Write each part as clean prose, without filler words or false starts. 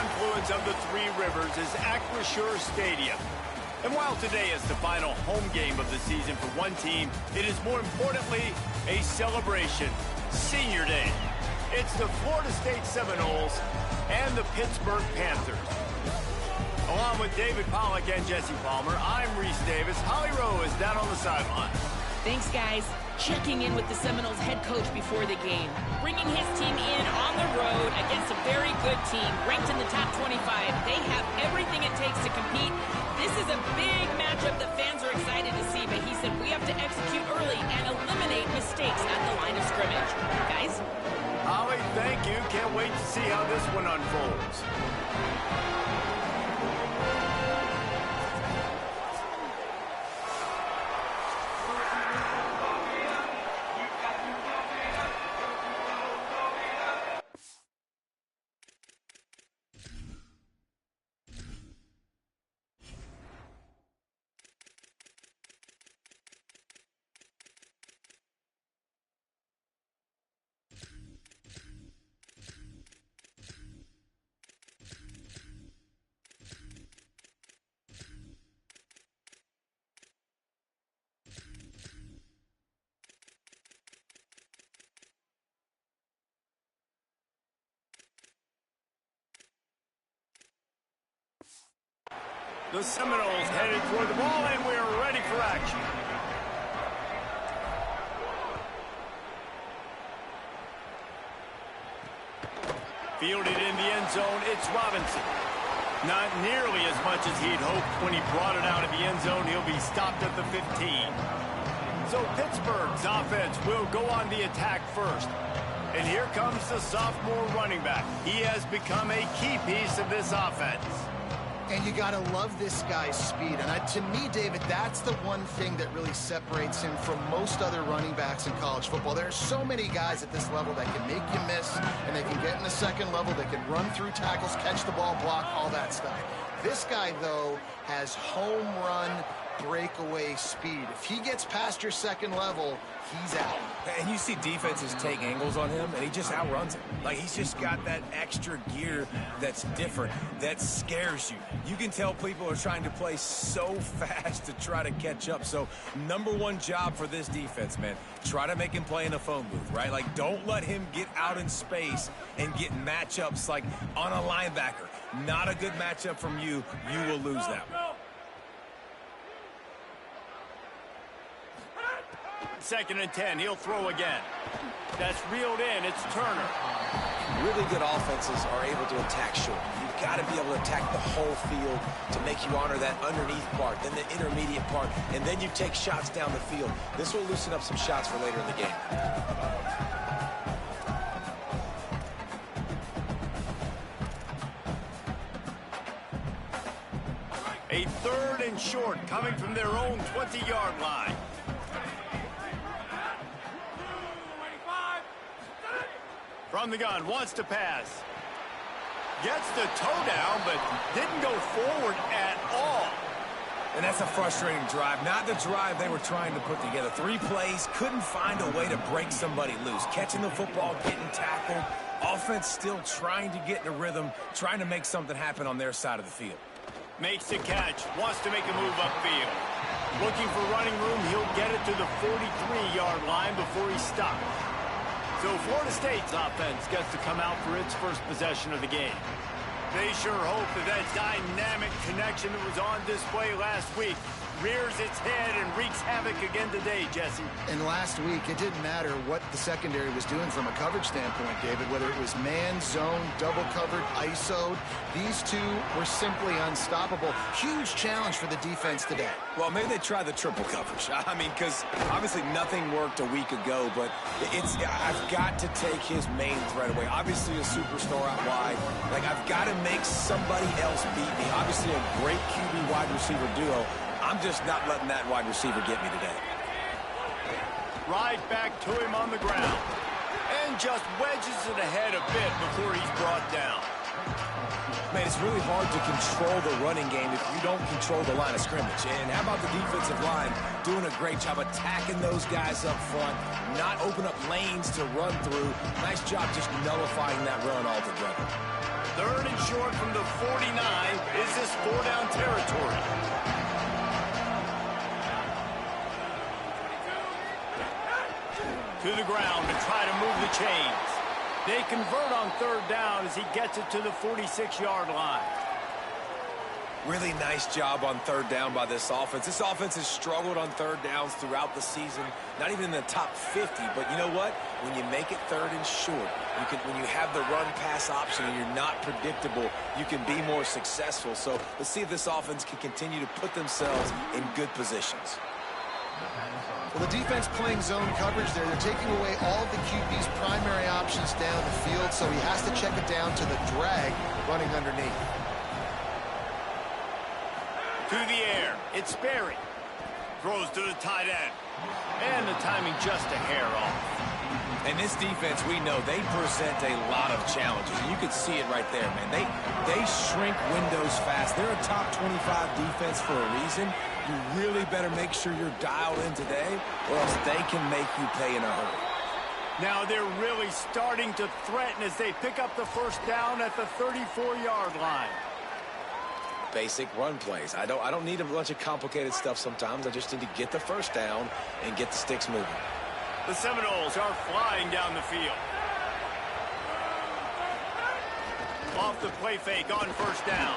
confluence of the Three Rivers is Acrisure Stadium. And while today is the final home game of the season for one team, it is more importantly a celebration. Senior Day. It's the Florida State Seminoles and the Pittsburgh Panthers. Along with David Pollack and Jesse Palmer, I'm Reese Davis. Holly Rowe is down on the sideline. Thanks, guys. Checking in with the Seminoles head coach before the game. Bringing his team in on the road against a very good team, ranked in the top 25. They have everything it takes to compete. This is a big matchup that fans are excited to see, but he said we have to execute early and eliminate mistakes at the line of scrimmage. Guys? Holly, thank you. Can't wait to see how this one unfolds. The Seminoles headed toward the ball, and we're ready for action. Fielded in the end zone, it's Robinson. Not nearly as much as he'd hoped when he brought it out of the end zone. He'll be stopped at the 15. So Pittsburgh's offense will go on the attack first. And here comes the sophomore running back. He has become a key piece of this offense. And you got to love this guy's speed. And to me, David, that's the one thing that really separates him from most other running backs in college football. There are so many guys at this level that can make you miss, and they can get in the second level, they can run through tackles, catch the ball, block, all that stuff. This guy, though, has home run breakaway speed. If he gets past your second level, he's out. And you see defenses take angles on him, and he just outruns it. Like, he's just got that extra gear that's different, that scares you. You can tell people are trying to play so fast to try to catch up. So, number one job for this defense, man, try to make him play in a phone booth, right? Like, don't let him get out in space and get matchups like on a linebacker. Not a good matchup from you. You will lose that one. Second and 10, he'll throw again. That's reeled in, it's Turner. Really good offenses are able to attack short. You've got to be able to attack the whole field to make you honor that underneath part, then the intermediate part, and then you take shots down the field. This will loosen up some shots for later in the game. A third and short coming from their own 20-yard line. From the gun, wants to pass. Gets the toe down, but didn't go forward at all. And that's a frustrating drive. Not the drive they were trying to put together. 3 plays, couldn't find a way to break somebody loose. Catching the football, getting tackled. Offense still trying to get in a rhythm, trying to make something happen on their side of the field. Makes the catch, wants to make a move upfield. Looking for running room, he'll get it to the 43-yard line before he stops. So Florida State's offense gets to come out for its first possession of the game. They sure hope that dynamic connection that was on display last week rears its head and wreaks havoc again today, Jesse. And last week, it didn't matter what the secondary was doing from a coverage standpoint, David, whether it was man, zone, double covered, ISO'd. These two were simply unstoppable. Huge challenge for the defense today. Well, maybe they try the triple coverage. I mean, because obviously nothing worked a week ago, but I've got to take his main threat away. Obviously a superstar out wide. Like, I've got to make somebody else beat me. Obviously a great QB wide receiver duo. I'm just not letting that wide receiver get me today. Right back to him on the ground. And just wedges it ahead a bit before he's brought down. Man, it's really hard to control the running game if you don't control the line of scrimmage. And how about the defensive line doing a great job attacking those guys up front, not open up lanes to run through. Nice job just nullifying that run altogether. 3rd and short from the 49. Is this 4-down territory? To the ground to try to move the chains. They convert on 3rd down as he gets it to the 46-yard line. Really nice job on 3rd down by this offense. This offense has struggled on 3rd downs throughout the season, not even in the top 50. But you know what? When you make it 3rd and short, when you have the run-pass option and you're not predictable, you can be more successful. So let's see if this offense can continue to put themselves in good positions. Well, the defense playing zone coverage there. They're taking away all of the QB's primary options down the field, so he has to check it down to the drag running underneath. To the air, it's Sperry. Throws to the tight end. And the timing just a hair off. And this defense, we know, they present a lot of challenges. And you can see it right there, man. They shrink windows fast. They're a top 25 defense for a reason. You really better make sure you're dialed in today, or else they can make you pay in a hurry. Now they're really starting to threaten as they pick up the 1st down at the 34-yard line. Basic run plays. I don't need a bunch of complicated stuff sometimes. I just need to get the 1st down and get the sticks moving. The Seminoles are flying down the field. Off the play fake on 1st down.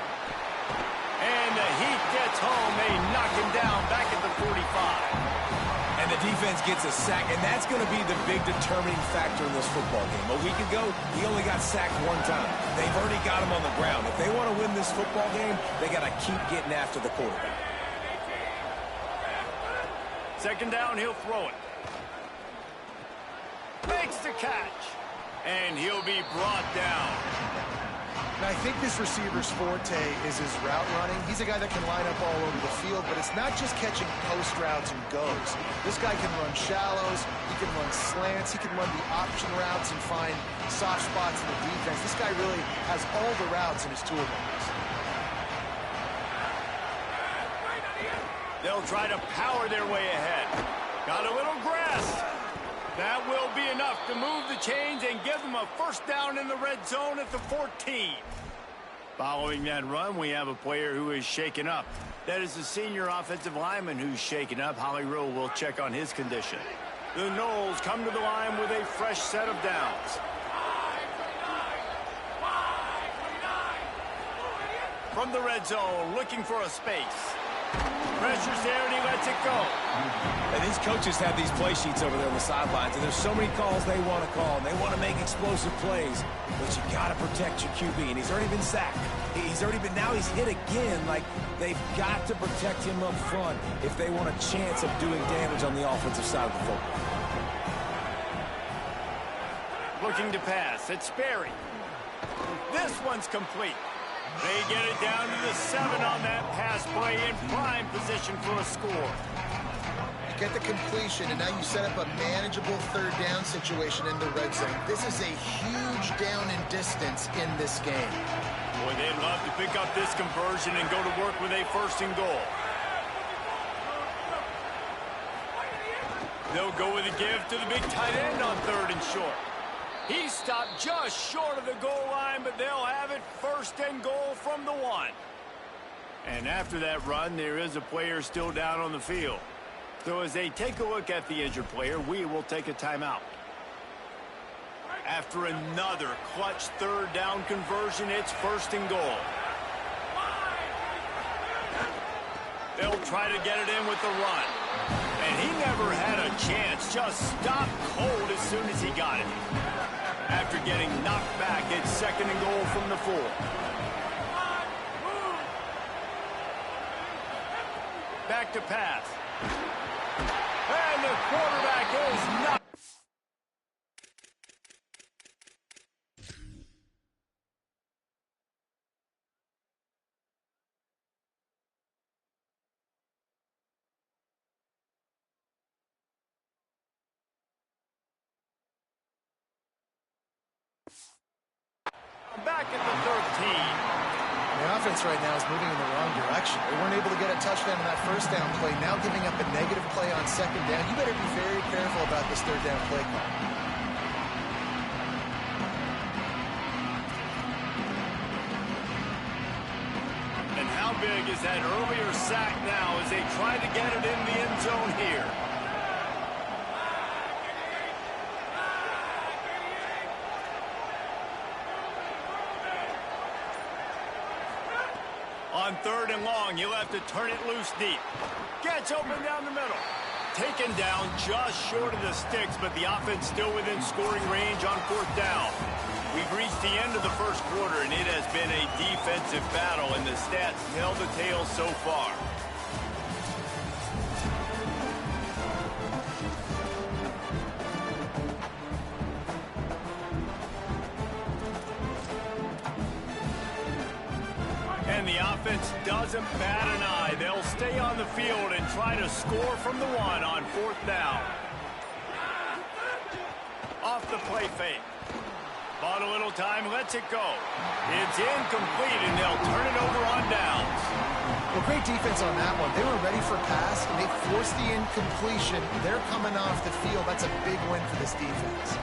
And the Heat gets home. They knock him down back at the 45. And the defense gets a sack, and that's going to be the big determining factor in this football game. A week ago, he only got sacked 1 time. They've already got him on the ground. If they want to win this football game, they got to keep getting after the quarterback. 2nd down, he'll throw it. Makes the catch. And he'll be brought down. Now, I think this receiver's forte is his route running. He's a guy that can line up all over the field, but it's not just catching post routes and goes. This guy can run shallows, he can run slants, he can run the option routes and find soft spots in the defense. This guy really has all the routes in his toolbox. They'll try to power their way ahead. Got a little grass. That will be enough to move the chains and give them a 1st down in the red zone at the 14. Following that run, we have a player who is shaken up. That is the senior offensive lineman who's shaken up. Holly Rowe will check on his condition. The Noles come to the line with a fresh set of downs. From the red zone, looking for a space. Pressure's there and he lets it go. And these coaches have these play sheets over there on the sidelines, and there's so many calls they want to call, and they want to make explosive plays, but you got to protect your QB, and he's already been sacked. Now he's hit again. Like, they've got to protect him up front if they want a chance of doing damage on the offensive side of the football. Looking to pass, it's Sperry. This one's complete. They get it down to the 7 on that pass play in prime position for a score. Get the completion, and now you set up a manageable 3rd down situation in the red zone. This is a huge down in distance in this game. Boy, they'd love to pick up this conversion and go to work with a 1st and goal. They'll go with a give to the big tight end on 3rd and short. He stopped just short of the goal line, but they'll have it 1st and goal from the 1. And after that run, there is a player still down on the field. So as they take a look at the injured player, we will take a timeout. After another clutch 3rd down conversion, it's 1st and goal. They'll try to get it in with the run. And he never had a chance, just stopped cold as soon as he got it. After getting knocked back, it's 2nd and goal from the 4. Back to pass. And the quarterback is not. Back at the 13. The offense right now is moving in the wrong direction. They weren't able to get a touchdown on that first down play. Now giving up a negative play on second down. You better be very careful about this third down play call. And how big is that earlier sack now as they try to get it in the end zone here? On 3rd and long, you'll have to turn it loose deep. Gets open down the middle. Taken down just short of the sticks, but the offense still within scoring range on 4th down. We've reached the end of the first quarter, and it has been a defensive battle, and the stats tell the tale so far. And the offense doesn't bat an eye. They'll stay on the field and try to score from the 1 on 4th down. Off the play fake. Bought a little time, lets it go. It's incomplete, and they'll turn it over on downs. Well, great defense on that one. They were ready for pass, and they forced the incompletion. They're coming off the field. That's a big win for this defense.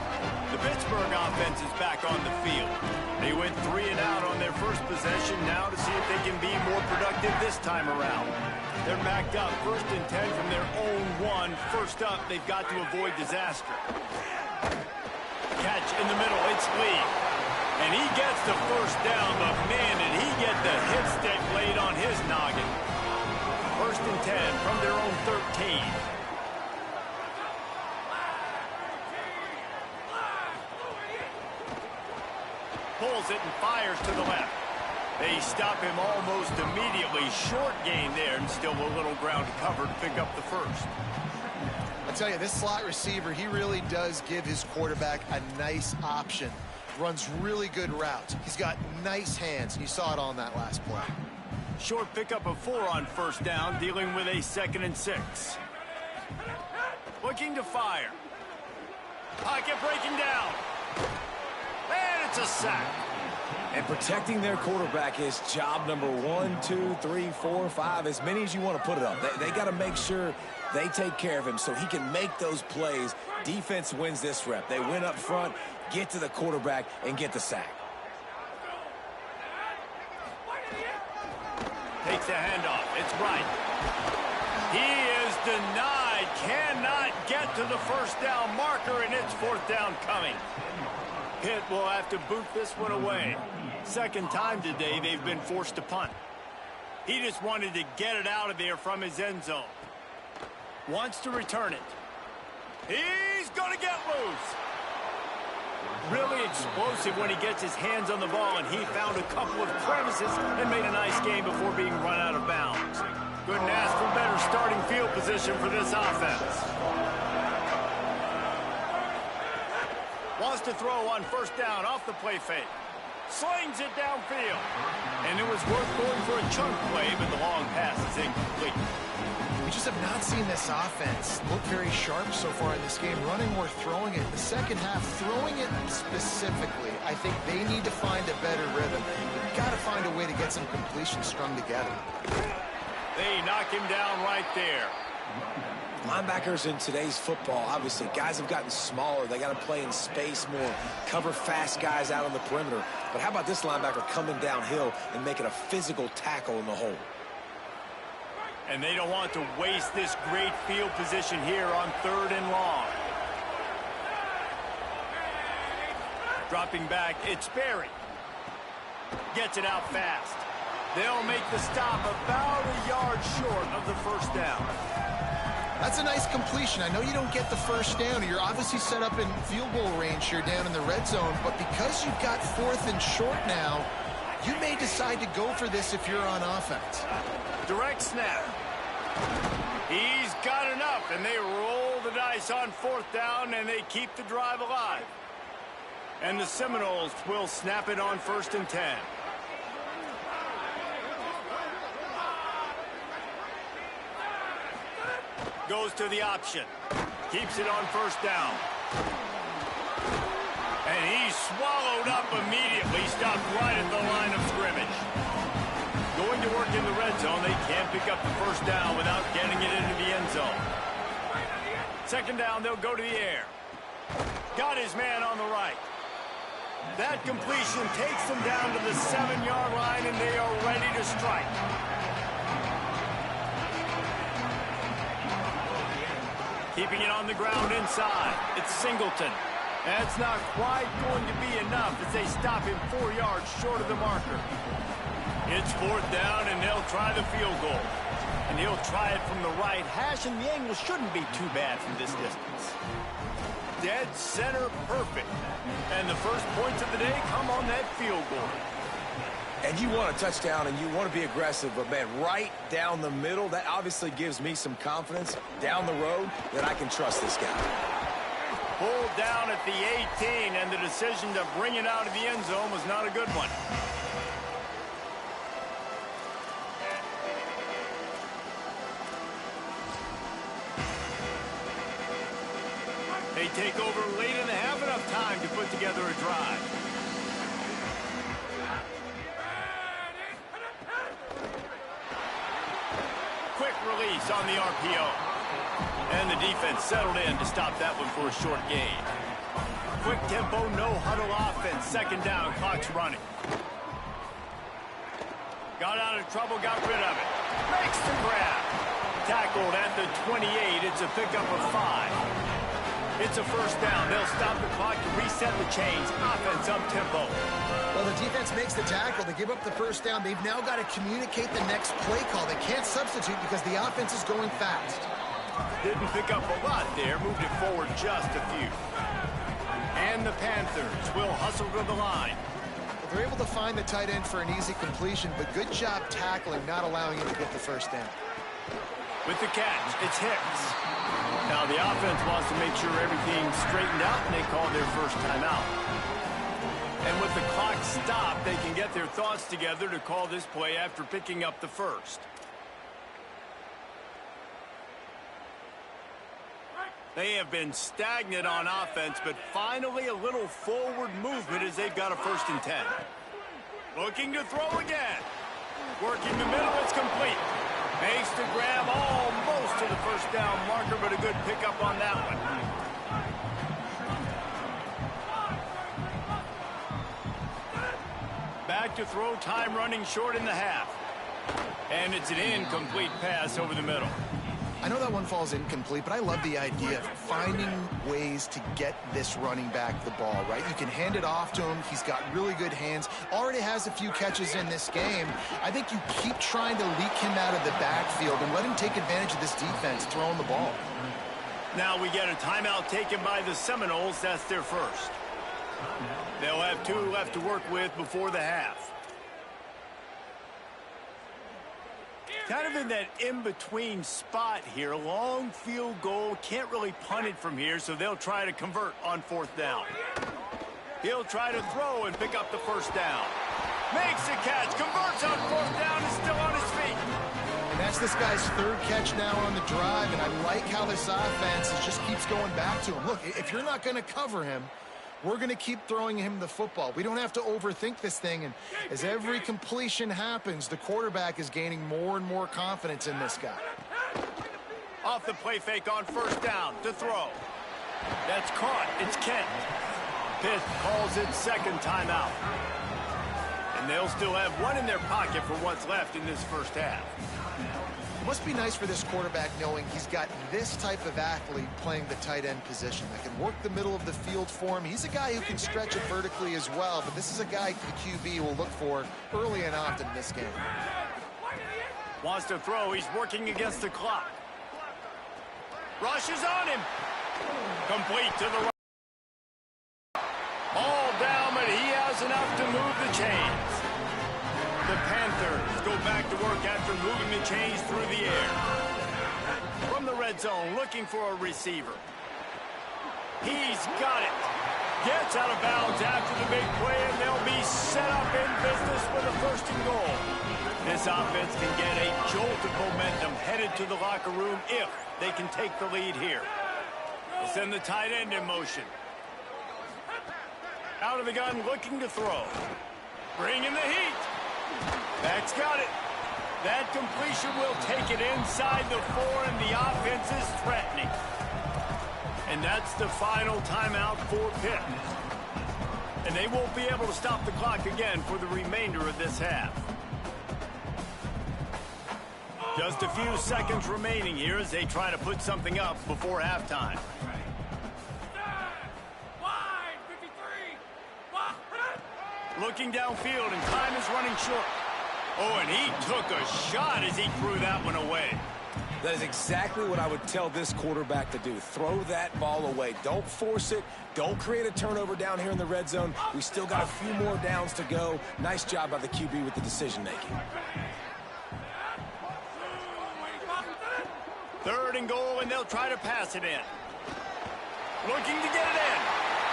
The Pittsburgh offense is back on the field. They went 3 and out on their first possession, now to see if they can be more productive this time around. They're backed up 1st and 10 from their own 1. First up, they've got to avoid disaster. Catch in the middle, it's Lee. And he gets the first down, but man, did he get the hit stick laid on his noggin. 1st and 10 from their own 13. Pulls it and fires to the left. They stop him almost immediately. Short gain there, and still a little ground to cover to pick up the first. I tell you, this slot receiver, he really does give his quarterback a nice option. Runs really good routes. He's got nice hands, and you saw it on that last play. Short pickup of 4 on 1st down, dealing with a 2nd and 6. Looking to fire. Pocket breaking down. And it's a sack. And protecting their quarterback is job number 1, 2, 3, 4, 5, as many as you want to put it up. They got to make sure they take care of him so he can make those plays. Defense wins this rep. They win up front, get to the quarterback, and get the sack. Takes the handoff. It's right. He is denied. Cannot get to the 1st down marker, and it's 4th down coming. Pitt will have to boot this one away. 2nd time today they've been forced to punt. He just wanted to get it out of there from his end zone. Wants to return it. He's going to get loose. Really explosive when he gets his hands on the ball, and he found a couple of crevices and made a nice game before being run out of bounds. Couldn't ask for better starting field position for this offense. Wants to throw on 1st down off the play fake. Slings it downfield. And it was worth going for a chunk play, but the long pass is incomplete. We just have not seen this offense look very sharp so far in this game, running or throwing it. The second half, throwing it specifically, I think they need to find a better rhythm. We've got to find a way to get some completions strung together. They knock him down right there. Linebackers in today's football, obviously, guys have gotten smaller. They got to play in space more, cover fast guys out on the perimeter. But how about this linebacker coming downhill and making a physical tackle in the hole? And they don't want to waste this great field position here on 3rd and long. Dropping back, it's Berry. Gets it out fast. They'll make the stop about a yard short of the 1st down. That's a nice completion. I know you don't get the 1st down. You're obviously set up in field goal range here down in the red zone, but because you've got 4th and short now, you may decide to go for this if you're on offense. Direct snap. He's got enough, and they roll the dice on 4th down, and they keep the drive alive. And the Seminoles will snap it on 1st and 10. Goes to the option. Keeps it on 1st down. And he swallowed up immediately, stopped right at the line of scrimmage. Going to work in the red zone, they can't pick up the first down without getting it into the end zone. Second down, they'll go to the air. Got his man on the right. That completion takes them down to the 7-yard line, and they are ready to strike. Keeping it on the ground inside. It's Singleton. That's not quite going to be enough as they stop him 4 yards short of the marker. It's fourth down, and they'll try the field goal. And he'll try it from the right hash, and the angle shouldn't be too bad from this distance. Dead center perfect. And the first points of the day come on that field goal. And you want a touchdown, and you want to be aggressive, but, man, right down the middle, that obviously gives me some confidence down the road that I can trust this guy. Pulled down at the 18, and the decision to bring it out of the end zone was not a good one. They take over late in the half, enough time to put together a drive. Quick release on the RPO. And the defense settled in to stop that one for a short gain. Quick tempo, no huddle offense. Second down, clock's running. Got out of trouble, got rid of it. Makes the grab. Tackled at the 28. It's a pickup of 5. It's a first down. They'll stop the clock to reset the chains. Offense up-tempo. Well, the defense makes the tackle. They give up the first down. They've now got to communicate the next play call. They can't substitute because the offense is going fast. Didn't pick up a lot there. Moved it forward just a few. And the Panthers will hustle to the line. Well, they're able to find the tight end for an easy completion, but good job tackling, not allowing him to get the first down. With the catch, it's Hicks. Now the offense wants to make sure everything's straightened out, and they call their first timeout. And with the clock stopped, they can get their thoughts together to call this play after picking up the first. They have been stagnant on offense, but finally a little forward movement as they've got a 1st and 10. Looking to throw again. Working the middle, it's complete. Makes the grab almost to the first down marker, but a good pickup on that one. Back to throw, time running short in the half. And it's an incomplete pass over the middle. I know that one falls incomplete, but I love the idea of finding ways to get this running back the ball, right? You can hand it off to him. He's got really good hands. Already has a few catches in this game. I think you keep trying to leak him out of the backfield and let him take advantage of this defense throwing the ball. Now we get a timeout taken by the Seminoles. That's their first. They'll have 2 left to work with before the half. Kind of in that in-between spot here. Long field goal. Can't really punt it from here, so they'll try to convert on 4th down. He'll try to throw and pick up the first down. Makes the catch. Converts on 4th down. Is still on his feet. And that's this guy's 3rd catch now on the drive, and I like how this offense just keeps going back to him. Look, if you're not going to cover him, we're going to keep throwing him the football. We don't have to overthink this thing, and as every completion happens, the quarterback is gaining more and more confidence in this guy. Off the play fake on 1st down to throw. That's caught. It's Kent. Pitt calls it 2nd timeout. And they'll still have 1 in their pocket for what's left in this first half. It must be nice for this quarterback knowing he's got this type of athlete playing the tight end position that can work the middle of the field for him. He's a guy who can stretch it vertically as well, but this is a guy the QB will look for early and often in this game. Wants to throw. He's working against the clock. Rushes on him. Complete to the right. All down, but he has enough to move the chains. The Panthers go back to work after moving the chains through the air. From the red zone, looking for a receiver. He's got it. Gets out of bounds after the big play, and they'll be set up in business with a 1st and goal. This offense can get a jolt of momentum headed to the locker room if they can take the lead here. They'll send the tight end in motion. Out out of the gun, looking to throw. Bringing the heat. That's got it. That completion will take it inside the 4, and the offense is threatening. And that's the final timeout for Pitt. And they won't be able to stop the clock again for the remainder of this half. Just a few seconds remaining here as they try to put something up before halftime. Looking downfield, and time is running short. Oh, and he took a shot as he threw that one away. That is exactly what I would tell this quarterback to do. Throw that ball away. Don't force it. Don't create a turnover down here in the red zone. We still got a few more downs to go. Nice job by the QB with the decision-making. 3rd and goal, and they'll try to pass it in. Looking to get it in.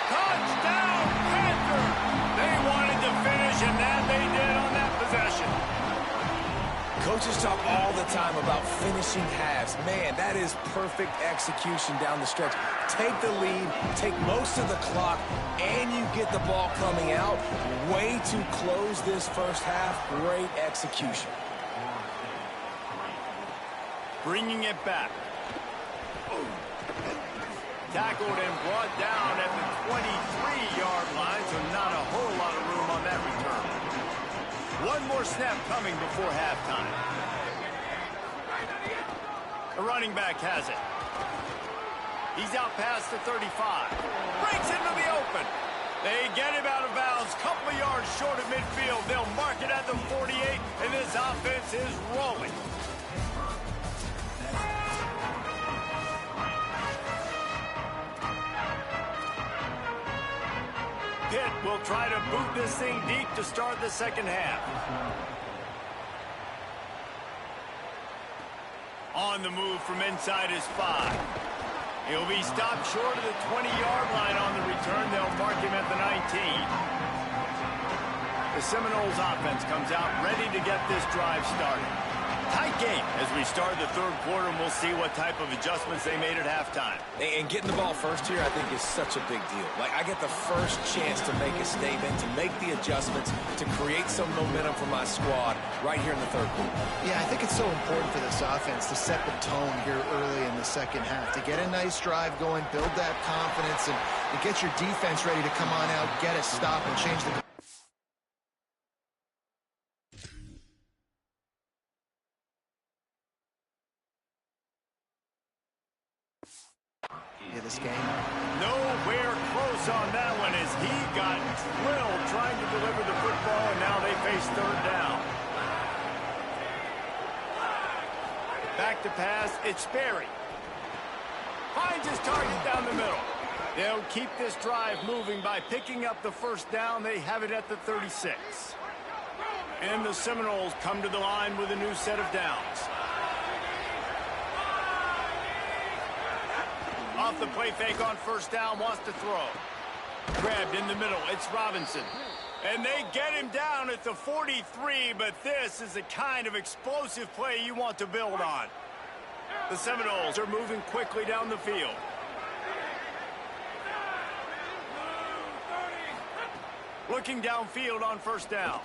Touchdown, Panther! They wanted to finish, and that they did on that possession. Coaches talk all the time about finishing halves. Man, that is perfect execution down the stretch. Take the lead, take most of the clock, and you get the ball coming out. Way to close this first half. Great execution. Bringing it back. Tackled and brought down at the 23-yard line, so not a whole lot of room on that return. One more snap coming before halftime. The running back has it. He's out past the 35. Breaks into the open. They get him out of bounds. Couple of yards short of midfield. They'll mark it at the 48, and this offense is rolling. Pitt will try to boot this thing deep to start the second half. On the move from inside his 5. He'll be stopped short of the 20-yard line on the return. They'll mark him at the 19. The Seminoles offense comes out ready to get this drive started. Tight game as we start the 3rd quarter, and we'll see what type of adjustments they made at halftime. And getting the ball first here, I think, is such a big deal. Like, I get the first chance to make a statement, to make the adjustments, to create some momentum for my squad right here in the 3rd quarter. Yeah, I think it's so important for this offense to set the tone here early in the second half, to get a nice drive going, build that confidence, and get your defense ready to come on out, get a stop, and change the... this game. Nowhere close on that one as he got drilled trying to deliver the football, and now they face 3rd down. Back to pass, it's Sperry. Finds his target down the middle. They'll keep this drive moving by picking up the 1st down. They have it at the 36. And the Seminoles come to the line with a new set of downs. Off the play fake on 1st down, wants to throw. Grabbed in the middle, it's Robinson. And they get him down at the 43, but this is the kind of explosive play you want to build on. The Seminoles are moving quickly down the field. Looking downfield on 1st down.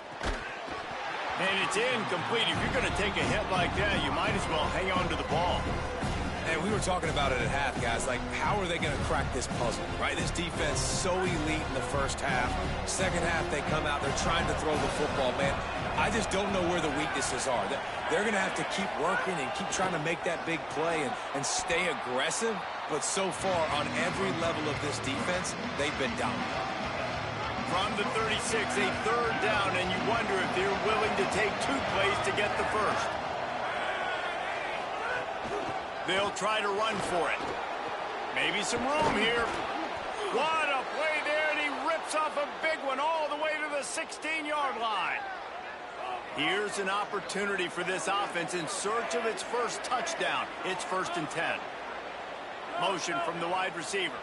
And it's incomplete. If you're going to take a hit like that, you might as well hang on to the ball. And we were talking about it at half, guys. Like, how are they going to crack this puzzle, right? This defense so elite in the first half. Second half, they come out. They're trying to throw the football, man. I just don't know where the weaknesses are. They're going to have to keep working and keep trying to make that big play and stay aggressive. But so far, on every level of this defense, they've been dominant. From the 36, a 3rd down, and you wonder if they're willing to take 2 plays to get the 1st. They'll try to run for it. Maybe some room here. What a play there, and he rips off a big one all the way to the 16-yard line. Here's an opportunity for this offense in search of its 1st touchdown. It's 1st and 10. Motion from the wide receiver.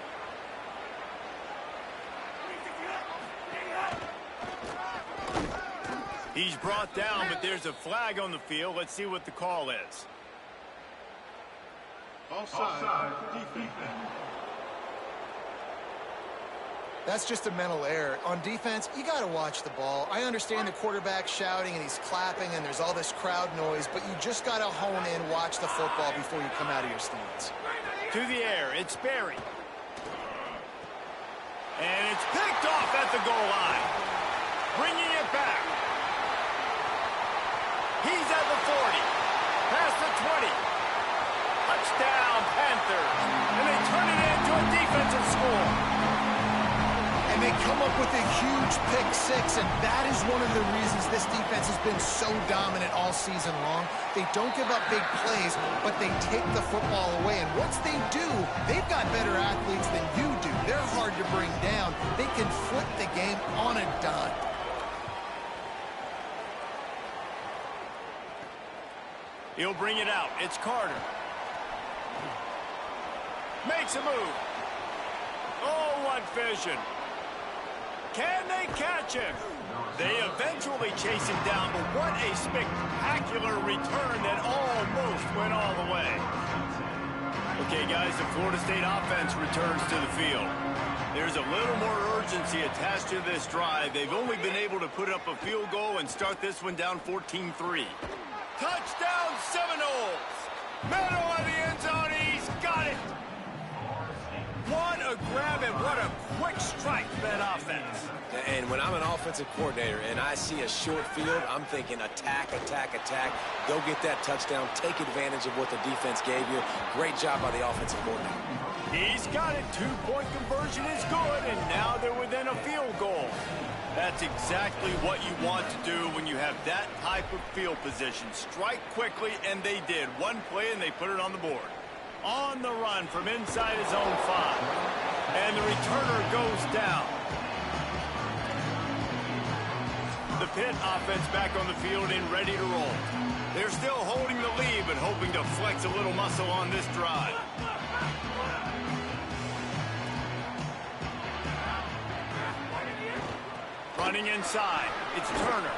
He's brought down, but there's a flag on the field. Let's see what the call is. Offside, defense. That's just a mental error. On defense, you got to watch the ball. I understand the quarterback shouting and he's clapping and there's all this crowd noise, but you just got to hone in, watch the football before you come out of your stance. To the air, it's Barry. And it's picked off at the goal line. Bringing it back. He's at the 40. Past the 20. Touchdown, Panthers. And they turn it into a defensive score. And they come up with a huge pick six, and that is one of the reasons this defense has been so dominant all season long. They don't give up big plays, but they take the football away. And once they do, they've got better athletes than you do. They're hard to bring down. They can flip the game on a dime. He'll bring it out. It's Carter. Makes a move. Oh, what vision. Can they catch him? They eventually chase him down, but what a spectacular return that almost went all the way. Okay, guys, the Florida State offense returns to the field. There's a little more urgency attached to this drive. They've only been able to put up a field goal and start this one down 14-3. Touchdown Seminoles! Middle of the end zone, he's got it! What a grab and what a quick strike for that offense. And when I'm an offensive coordinator and I see a short field, I'm thinking attack, attack, attack. Go get that touchdown. Take advantage of what the defense gave you. Great job by the offensive coordinator. He's got it. Two-point conversion is good, and now they're within a field goal. That's exactly what you want to do when you have that type of field position. Strike quickly, and they did. One play, and they put it on the board. On the run from inside his own 5. And the returner goes down. The Pitt offense back on the field and ready to roll. They're still holding the lead, but hoping to flex a little muscle on this drive. Running inside, it's Turner.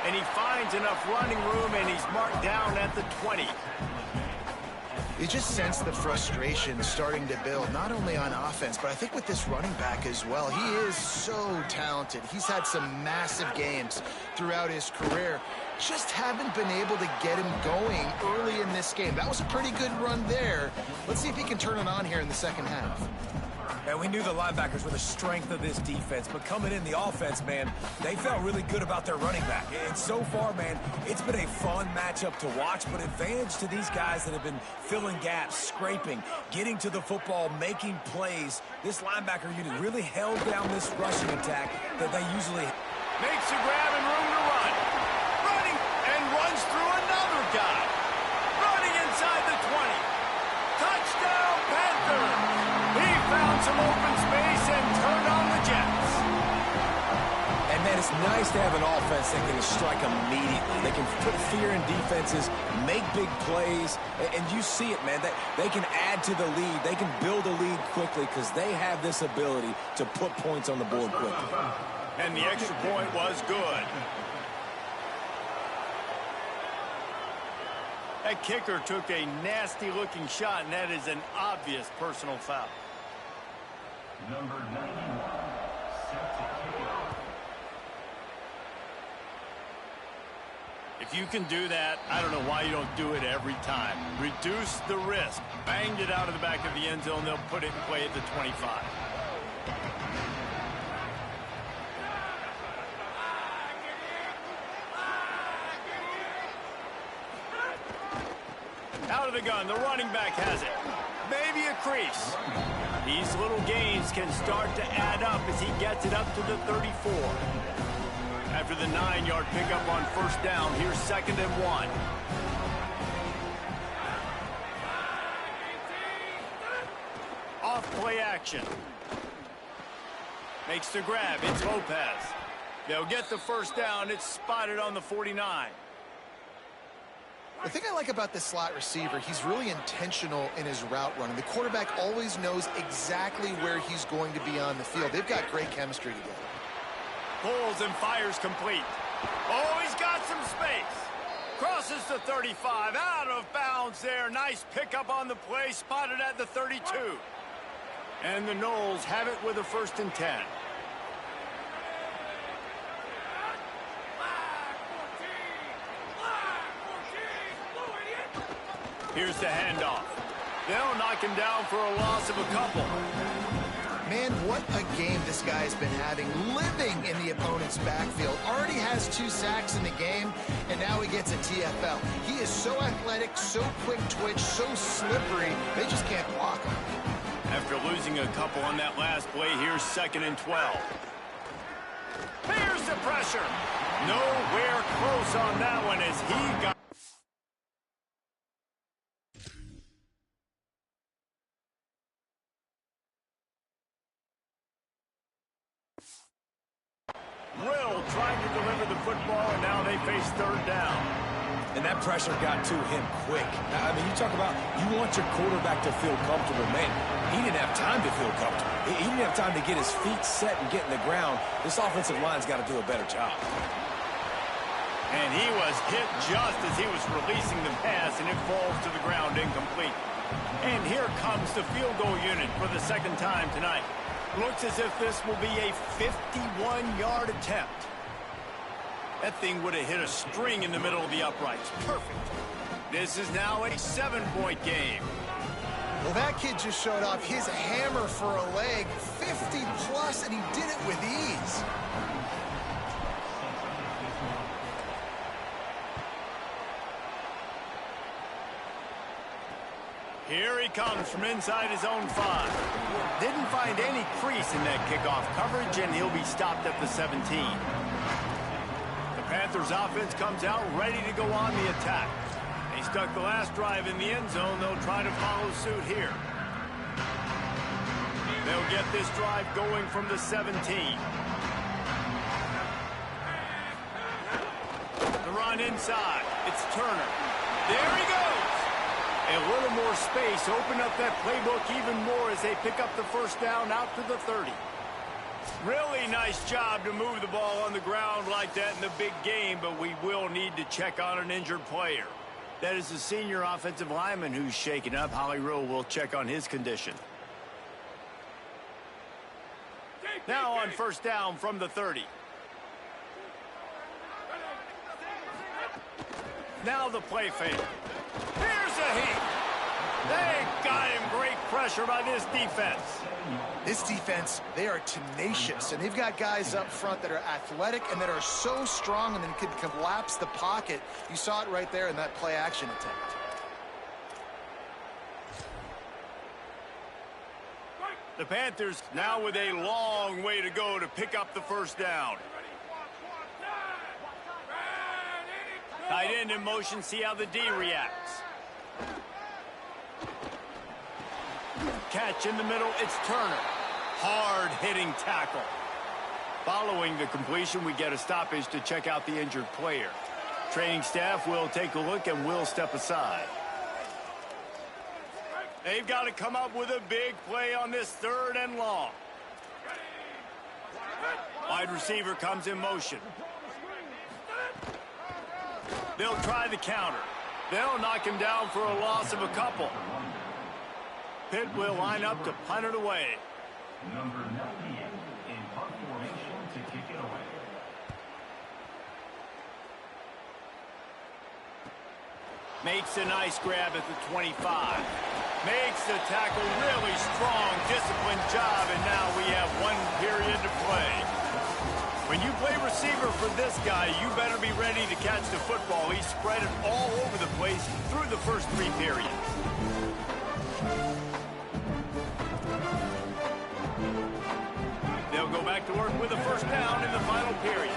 And he finds enough running room, and he's marked down at the 20. You just sense the frustration starting to build, not only on offense, but I think with this running back as well. He is so talented. He's had some massive games throughout his career. Just haven't been able to get him going early in this game. That was a pretty good run there. Let's see if he can turn it on here in the second half. And we knew the linebackers were the strength of this defense, but coming in the offense, man, they felt really good about their running back. And so far, man, it's been a fun matchup to watch, but advantage to these guys that have been filling gaps, scraping, getting to the football, making plays. This linebacker unit really held down this rushing attack that they usually... Makes a grab and room to run. Running and runs through another guy. Running inside the 20. Touchdown, Panthers! He found some open space and turned on the Jets. And, man, it's nice to have an offense that can strike immediately. They can put fear in defenses, make big plays, and you see it, man. They can add to the lead. They can build a lead quickly because they have this ability to put points on the board quickly. And the extra point was good. That kicker took a nasty-looking shot, and that is an obvious personal foul. Number 91, set to kick it off. If you can do that, I don't know why you don't do it every time. Reduce the risk. Banged it out of the back of the end zone. They'll put it in play at the 25. Out of the gun, the running back has it. Maybe a crease. These little gains can start to add up as he gets it up to the 34. After the 9-yard pickup on first down, here's 2nd and 1. Off play action. Makes the grab, it's Lopez. They'll get the first down, it's spotted on the 49. The thing I like about this slot receiver, he's really intentional in his route running. The quarterback always knows exactly where he's going to be on the field. They've got great chemistry together. Pulls and fires complete. Oh, he's got some space. Crosses the 35, out of bounds there. Nice pickup on the play, spotted at the 32. And the Noles have it with a 1st and 10. Here's the handoff. They'll knock him down for a loss of a couple. Man, what a game this guy has been having, living in the opponent's backfield. Already has 2 sacks in the game, and now he gets a TFL. He is so athletic, so quick twitch, so slippery, they just can't block him. After losing a couple on that last play, here's 2nd and 12. Here's the pressure. Nowhere close on that one as he got... Will trying to deliver the football, and now they face 3rd down. And that pressure got to him quick. I mean, you talk about you want your quarterback to feel comfortable. Man, he didn't have time to feel comfortable. He didn't have time to get his feet set and get in the ground. This offensive line's got to do a better job. And he was hit just as he was releasing the pass, and it falls to the ground incomplete. And here comes the field goal unit for the 2nd time tonight. Looks as if this will be a 51-yard attempt. That thing would have hit a string in the middle of the uprights. Perfect. This is now a 7-point game. Well, that kid just showed off his hammer for a leg, 50-plus, and he did it with ease. Here he comes from inside his own 5. Didn't find any crease in that kickoff coverage, and he'll be stopped at the 17. The Panthers offense comes out ready to go on the attack. They stuck the last drive in the end zone. They'll try to follow suit here. They'll get this drive going from the 17. The run inside. It's Turner. There he goes. A little more space, open up that playbook even more as they pick up the 1st down out to the 30. Really nice job to move the ball on the ground like that in the big game, but we will need to check on an injured player. That is the senior offensive lineman who's shaken up. Holly Rowe will check on his condition. Now on 1st down from the 30. Now the play fake. Here's a heat. They got him. Great pressure by this defense. This defense, they are tenacious, and they've got guys up front that are athletic and that are so strong and then can collapse the pocket. You saw it right there in that play-action attempt. The Panthers now with a long way to go to pick up the 1st down. Tight end in motion, see how the D reacts. Catch in the middle, it's Turner. Hard-hitting tackle. Following the completion, we get a stoppage to check out the injured player. Training staff will take a look and will step aside. They've got to come up with a big play on this 3rd and long. Wide receiver comes in motion. They'll try the counter. They'll knock him down for a loss of a couple. Pitt will line up to punt it away. Number 98 in punt formation to kick it away. Makes a nice grab at the 25. Makes the tackle really strong, disciplined job, and now we have 1 period to play. When you play receiver for this guy, you better be ready to catch the football. He's spread it all over the place through the first 3 periods. They'll go back to work with a 1st down in the final period.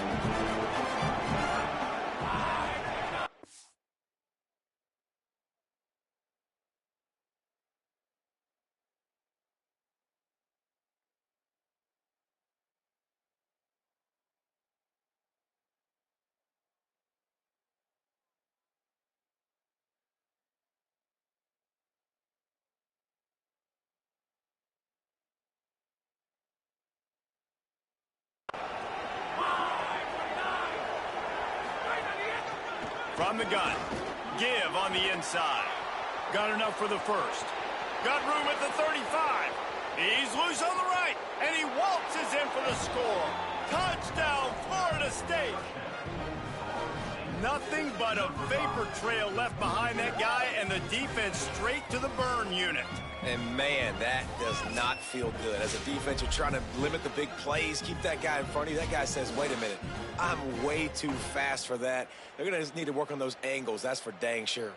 From the gun. Give on the inside. Got enough for the 1st. Got room at the 35. He's loose on the right. And he waltzes in for the score. Touchdown, Florida State. nothing but a vapor trail left behind that guy, and the defense straight to the burn unit. And, man, that does not feel good. As a defense, you're trying to limit the big plays, keep that guy in front of you. That guy says, wait a minute, I'm way too fast for that. They're going to need to work on those angles. That's for dang sure.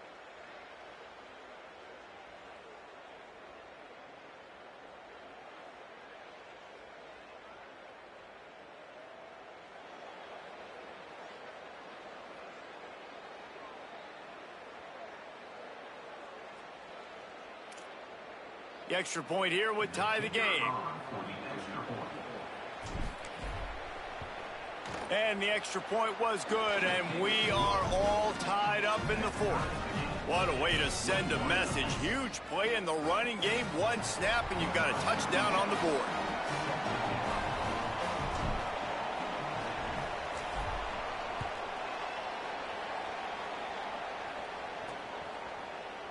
The extra point here would tie the game. And the extra point was good, and we are all tied up in the fourth. What a way to send a message. Huge play in the running game. One snap, and you've got a touchdown on the board.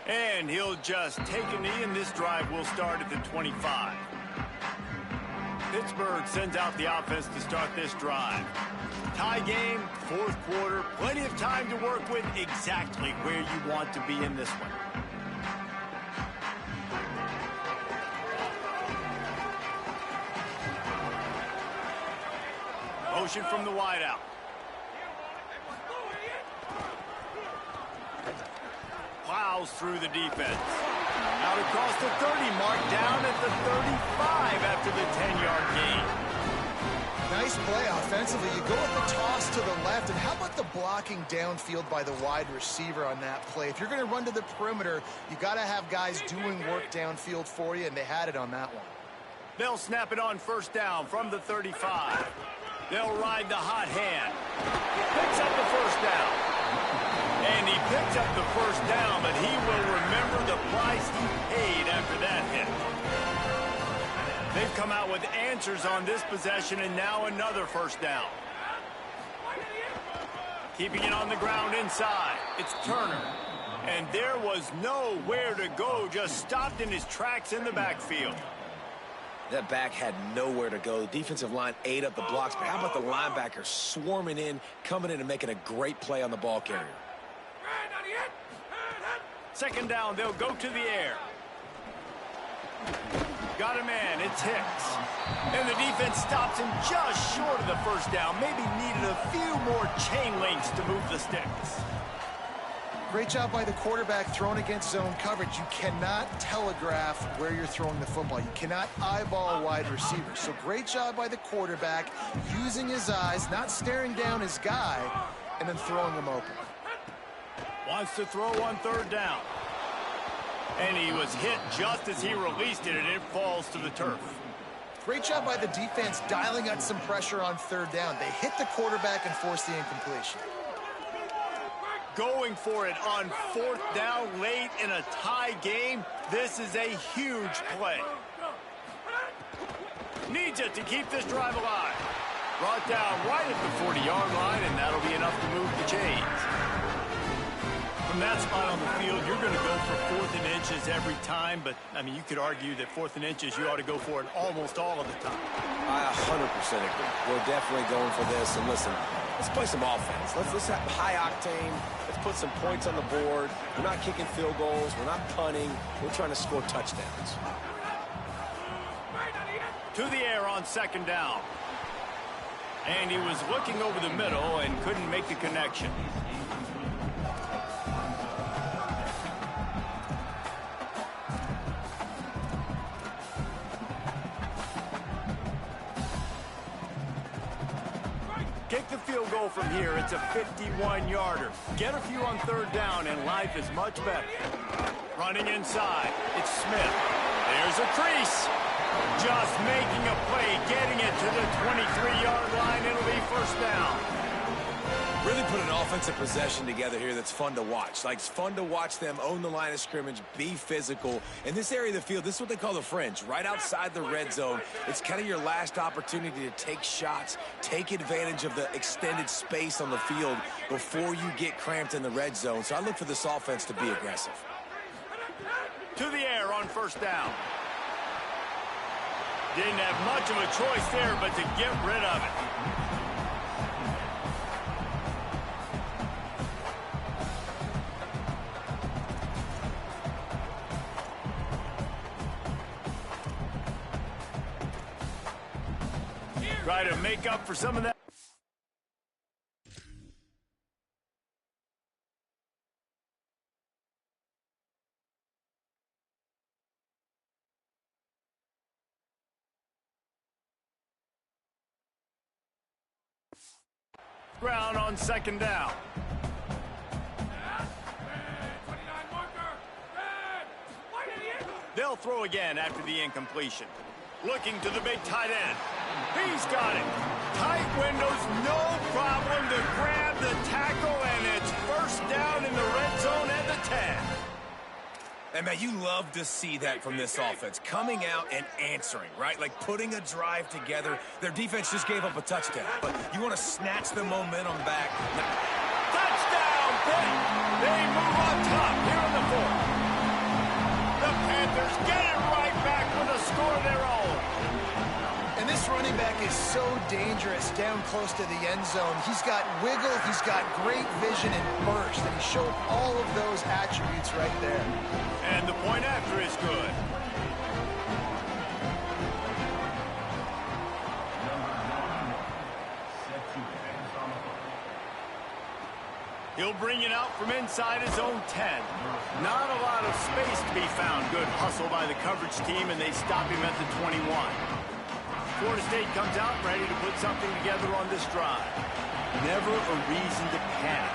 And he'll just take a knee, and this drive will start at the 25. Pittsburgh sends out the offense to start this drive. Tie game, fourth quarter, plenty of time to work with, exactly where you want to be in this one. Motion from the wideout. Plows through the defense. Out across the 30 mark, down at the 35 after the 10-yard gain. Nice play offensively. You go with the toss to the left, and how about the blocking downfield by the wide receiver on that play? If you're going to run to the perimeter, you got to have guys doing work downfield for you, and they had it on that one. They'll snap it on first down from the 35. They'll ride the hot hand. Picks up the first down. And he picks up the first down, but he will remember the price he paid after that hit. They've come out with answers on this possession, and now another first down. Keeping it on the ground inside. It's Turner. And there was nowhere to go, just stopped in his tracks in the backfield. That back had nowhere to go. The defensive line ate up the blocks, but how about the linebacker swarming in, coming in and making a great play on the ball carrier? Second down, they'll go to the air. Got a man, it's Hicks. And the defense stops him just short of the first down. Maybe needed a few more chain links to move the sticks. Great job by the quarterback throwing against zone coverage. You cannot telegraph where you're throwing the football. You cannot eyeball a wide receiver. So great job by the quarterback using his eyes, not staring down his guy, and then throwing him open. Wants to throw on third down. And he was hit just as he released it, and it falls to the turf. Great job by the defense dialing up some pressure on third down. They hit the quarterback and forced the incompletion. Going for it on fourth down late in a tie game. This is a huge play. Needs it to keep this drive alive. Brought down right at the 40-yard line, and that'll be enough to move the chains. From that spot on the field, you're going to go for 4th and inches every time, but, I mean, you could argue that 4th and inches, you ought to go for it almost all of the time. I 100% agree. We're definitely going for this, and listen, let's play some offense. Let's have high octane. Let's put some points on the board. We're not kicking field goals. We're not punting. We're trying to score touchdowns. To the air on second down. And he was looking over the middle and couldn't make the connection. Kick the field goal from here. It's a 51-yarder. Get a few on third down, and life is much better. Running inside. It's Smith. There's a crease. Just making a play, getting it to the 23-yard line. It'll be first down. Really put an offensive possession together here that's fun to watch. Like, it's fun to watch them own the line of scrimmage, be physical. In this area of the field, this is what they call the fringe, right outside the red zone. It's kind of your last opportunity to take shots, take advantage of the extended space on the field before you get cramped in the red zone. So I look for this offense to be aggressive. To the air on first down. Didn't have much of a choice there, but to get rid of it. try to make up for some of that. Ground on second down. They'll throw again after the incompletion. Looking to the big tight end. He's got it. Tight windows, no problem to grab the tackle, and it's first down in the red zone at the 10. And, man, you love to see that from this offense. Coming out and answering, right? Like putting a drive together. Their defense just gave up a touchdown. But you want to snatch the momentum back. Touchdown, Pitt! They move on top here in the fourth. The Panthers get it right back with a score of their own. And this running back is so dangerous down close to the end zone. He's got wiggle, he's got great vision and burst, and he showed all of those attributes right there. And the point after is good. He'll bring it out from inside his own 10. Not a lot of space to be found. Good hustle by the coverage team, and they stop him at the 21. Florida State comes out ready to put something together on this drive. Never a reason to panic.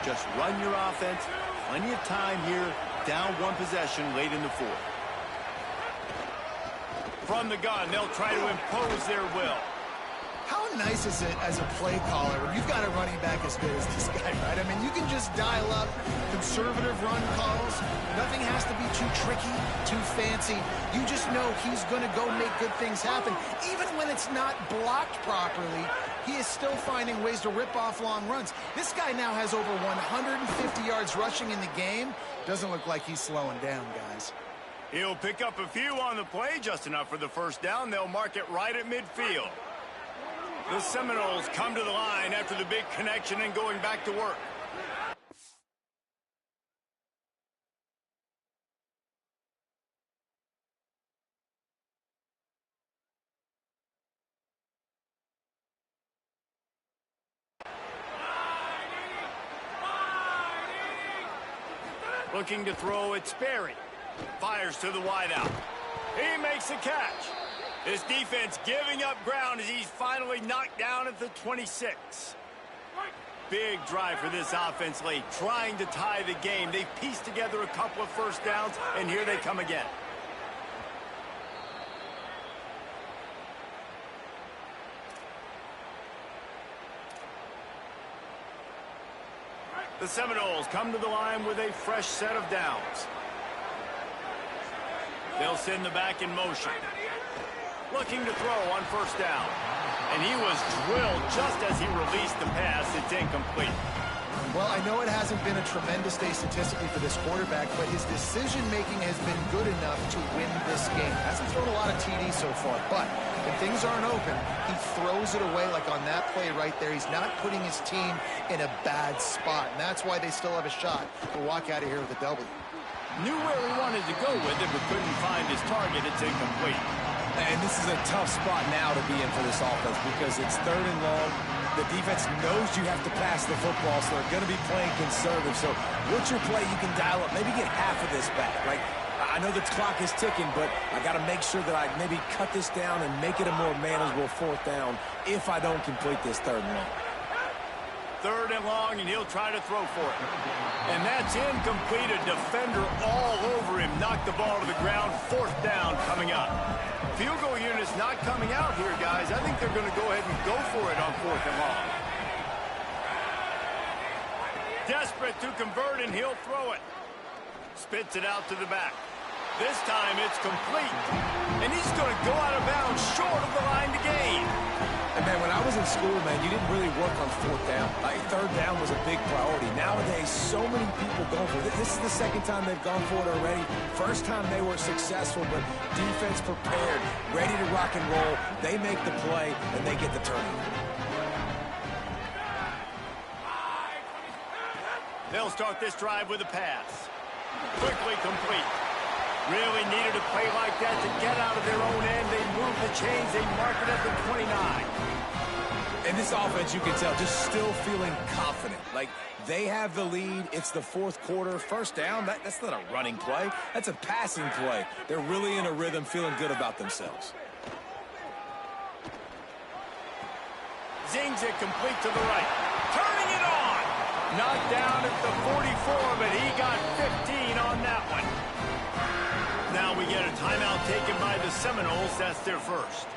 Just run your offense. Plenty of time here. Down one possession late in the fourth. From the gun, they'll try to impose their will. How nice is it as a play caller when you've got a running back as good as this guy, right? I mean, you can just dial up conservative run calls. Nothing has to be too tricky, too fancy. You just know he's going to go make good things happen. Even when it's not blocked properly, he is still finding ways to rip off long runs. This guy now has over 150 yards rushing in the game. Doesn't look like he's slowing down, guys. He'll pick up a few on the play, just enough for the first down. They'll mark it right at midfield. The Seminoles come to the line after the big connection and going back to work. Looking to throw, it's Sperry. Fires to the wideout. He makes the catch. This defense giving up ground as he's finally knocked down at the 26. Big drive for this offense late, trying to tie the game. They've pieced together a couple of first downs, and here they come again. The Seminoles come to the line with a fresh set of downs. They'll send the back in motion. Looking to throw on first down. And he was drilled just as he released the pass. It's incomplete. Well, I know it hasn't been a tremendous day statistically for this quarterback, but his decision-making has been good enough to win this game. Hasn't thrown a lot of TDs so far, but when things aren't open, he throws it away like on that play right there. He's not putting his team in a bad spot, and that's why they still have a shot to walk out of here with a W. Knew where he wanted to go with it, but couldn't find his target. It's incomplete. And this is a tough spot now to be in for this offense because it's third and long. The defense knows you have to pass the football, so they're going to be playing conservative. So what's your play you can dial up? Maybe get half of this back. Like, I know the clock is ticking, but I got to make sure that I maybe cut this down and make it a more manageable fourth down if I don't complete this third and long. Third and long, and he'll try to throw for it. And that's incomplete. A defender all over him. Knocked the ball to the ground. Fourth down coming up. Field goal unit's not coming out here, guys. I think they're going to go ahead and go for it on fourth and long. Desperate to convert, and he'll throw it. Spits it out to the back. This time it's complete. And he's going to go out of bounds short of the line to gain. And, man, when I was in school, man, you didn't really work on fourth down. Like, third down was a big priority. Nowadays, so many people go for it. This is the second time they've gone for it already. First time they were successful, but defense prepared, ready to rock and roll. They make the play, and they get the turnover. They'll start this drive with a pass. Quickly complete. Really needed a play like that to get out of their own end. They move the chains. They mark it at the 29. And this offense, you can tell, just still feeling confident. Like, they have the lead. It's the fourth quarter. First down, that's not a running play. That's a passing play. They're really in a rhythm, feeling good about themselves. Zings it complete to the right. Turning it on. Knocked down at the 44, but he got 15 on that one. Now we get a timeout taken by the Seminoles. That's their first.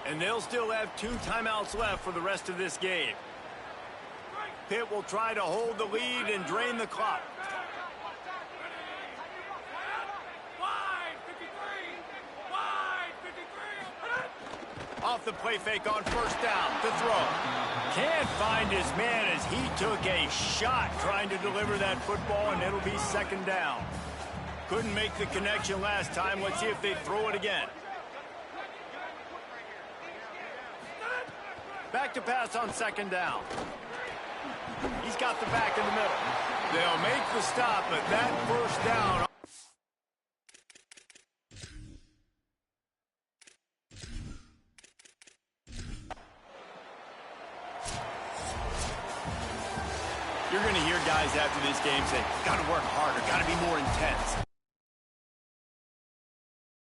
And they'll still have 2 timeouts left for the rest of this game. Pitt will try to hold the lead and drain the clock. Off the play fake on first down to throw. Can't find his man as he took a shot trying to deliver that football, and it'll be second down. Couldn't make the connection last time. Let's see if they throw it again. Back to pass on second down. He's got the back in the middle. They'll make the stop, but that first down. You're going to hear guys after this game say, got to work harder, got to be more intense.